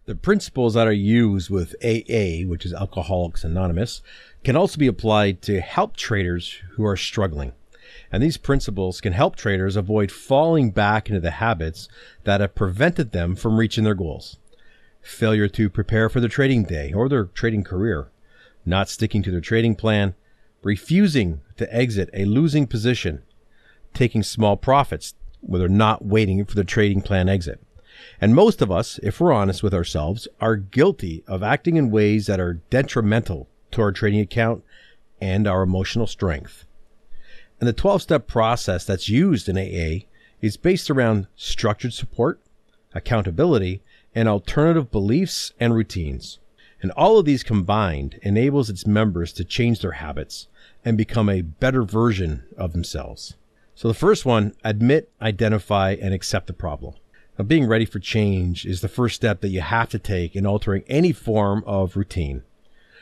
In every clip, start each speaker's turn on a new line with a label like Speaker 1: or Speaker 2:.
Speaker 1: The principles that are used with AA, which is Alcoholics Anonymous, can also be applied to help traders who are struggling. And these principles can help traders avoid falling back into the habits that have prevented them from reaching their goals. Failure to prepare for their trading day or their trading career, not sticking to their trading plan, refusing to exit a losing position, taking small profits where they're not waiting for the trading plan exit. And most of us, if we're honest with ourselves, are guilty of acting in ways that are detrimental to our trading account and our emotional strength. And the 12-step process that's used in AA is based around structured support, accountability, and alternative beliefs and routines. And all of these combined enables its members to change their habits and become a better version of themselves. So the first one, admit, identify, and accept the problem. Now, being ready for change is the first step that you have to take in altering any form of routine.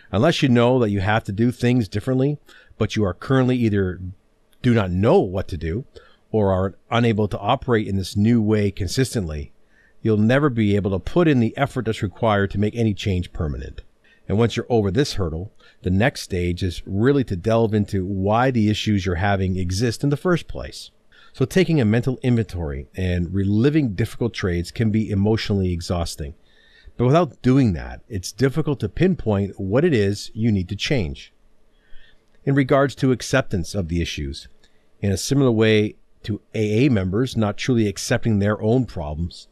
Speaker 1: Unless you know that you have to do things differently, but you are currently either do not know what to do or are unable to operate in this new way consistently, you'll never be able to put in the effort that's required to make any change permanent. And once you're over this hurdle, the next stage is really to delve into why the issues you're having exist in the first place. So taking a mental inventory and reliving difficult trades can be emotionally exhausting. But without doing that, it's difficult to pinpoint what it is you need to change. In regards to acceptance of the issues, in a similar way to AA members not truly accepting their own problems,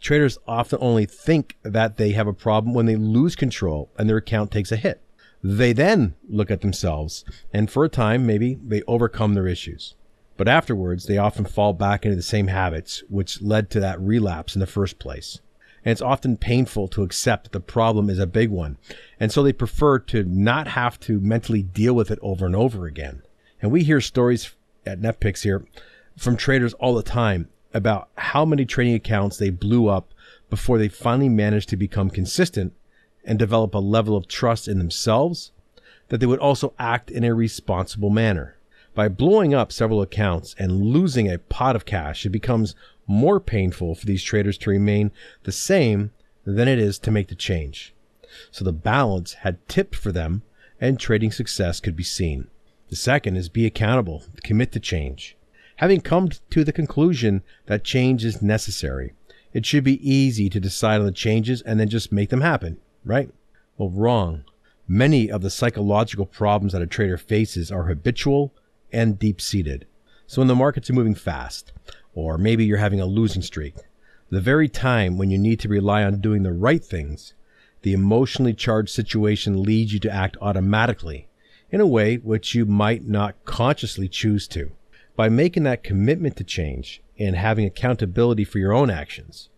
Speaker 1: traders often only think that they have a problem when they lose control and their account takes a hit. They then look at themselves and for a time, maybe they overcome their issues. But afterwards, they often fall back into the same habits, which led to that relapse in the first place. And it's often painful to accept that the problem is a big one. And so they prefer to not have to mentally deal with it over and over again. And we hear stories at Netpicks here from traders all the time about how many trading accounts they blew up before they finally managed to become consistent and develop a level of trust in themselves that they would also act in a responsible manner. By blowing up several accounts and losing a pot of cash, it becomes more painful for these traders to remain the same than it is to make the change. So the balance had tipped for them and trading success could be seen. The second is be accountable, commit to change. Having come to the conclusion that change is necessary, it should be easy to decide on the changes and then just make them happen, right? Well, wrong. Many of the psychological problems that a trader faces are habitual and deep-seated. So when the markets are moving fast, or maybe you're having a losing streak, the very time when you need to rely on doing the right things, the emotionally charged situation leads you to act automatically in a way which you might not consciously choose to. By making that commitment to change and having accountability for your own actions,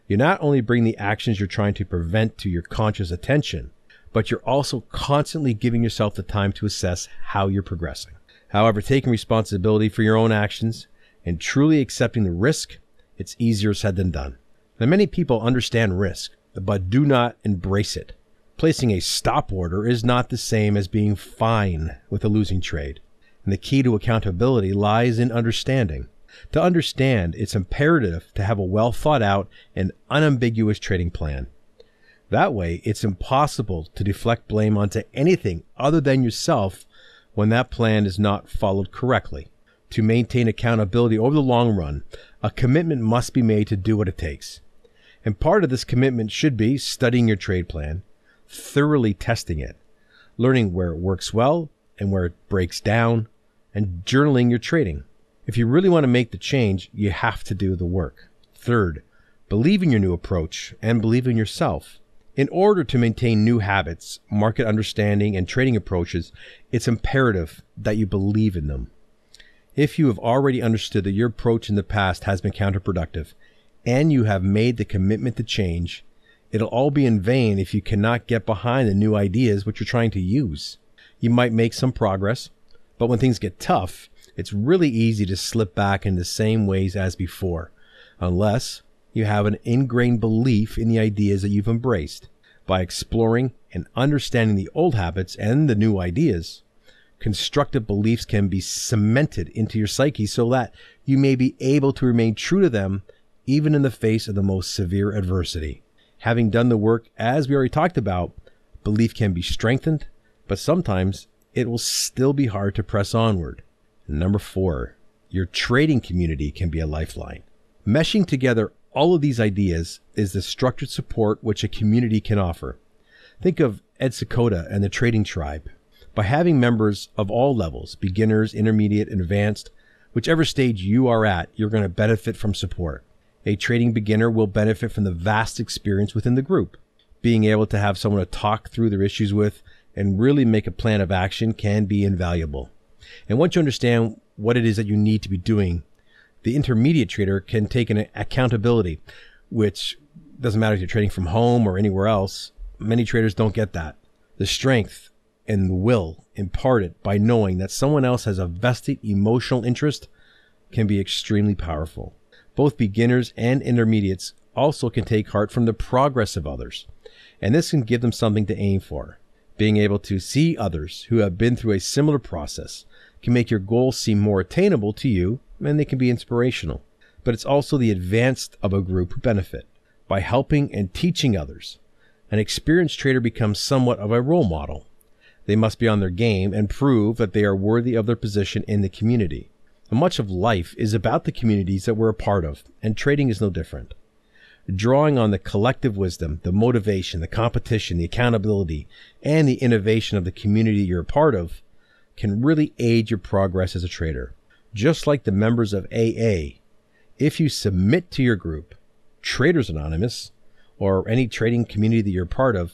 Speaker 1: you not only bring the actions you're trying to prevent to your conscious attention, but you're also constantly giving yourself the time to assess how you're progressing. However, taking responsibility for your own actions and truly accepting the risk, it's easier said than done. Now, many people understand risk, but do not embrace it. Placing a stop order is not the same as being fine with a losing trade. And the key to accountability lies in understanding. To understand, it's imperative to have a well thought out and unambiguous trading plan. That way, it's impossible to deflect blame onto anything other than yourself when that plan is not followed correctly. To maintain accountability over the long run, a commitment must be made to do what it takes. And part of this commitment should be studying your trade plan, thoroughly testing it, learning where it works well and where it breaks down, and journaling your trading. If you really want to make the change, you have to do the work. Third, believe in your new approach and believe in yourself. In order to maintain new habits, market understanding, and trading approaches, it's imperative that you believe in them. If you have already understood that your approach in the past has been counterproductive, and you have made the commitment to change, it'll all be in vain if you cannot get behind the new ideas which you're trying to use. You might make some progress, but when things get tough, it's really easy to slip back in the same ways as before, unless you have an ingrained belief in the ideas that you've embraced. By exploring and understanding the old habits and the new ideas, constructive beliefs can be cemented into your psyche so that you may be able to remain true to them even in the face of the most severe adversity. Having done the work, as we already talked about, belief can be strengthened, but sometimes it will still be hard to press onward. Number 4, your trading community can be a lifeline. Meshing together all of these ideas is the structured support which a community can offer. Think of Ed Sakota and the trading tribe. By having members of all levels, beginners, intermediate, and advanced, whichever stage you are at, you're going to benefit from support. A trading beginner will benefit from the vast experience within the group. Being able to have someone to talk through their issues with and really make a plan of action can be invaluable. And once you understand what it is that you need to be doing, the intermediate trader can take an accountability, which doesn't matter if you're trading from home or anywhere else. Many traders don't get that. The strength and the will imparted by knowing that someone else has a vested emotional interest can be extremely powerful. Both beginners and intermediates also can take heart from the progress of others, and this can give them something to aim for. Being able to see others who have been through a similar process can make your goals seem more attainable to you, and they can be inspirational. But it's also the advanced of a group who benefit. By helping and teaching others, an experienced trader becomes somewhat of a role model. They must be on their game and prove that they are worthy of their position in the community. And much of life is about the communities that we're a part of, and trading is no different. Drawing on the collective wisdom, the motivation, the competition, the accountability, and the innovation of the community you're a part of can really aid your progress as a trader. Just like the members of AA, if you submit to your group, Traders Anonymous, or any trading community that you're a part of,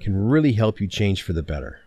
Speaker 1: can really help you change for the better.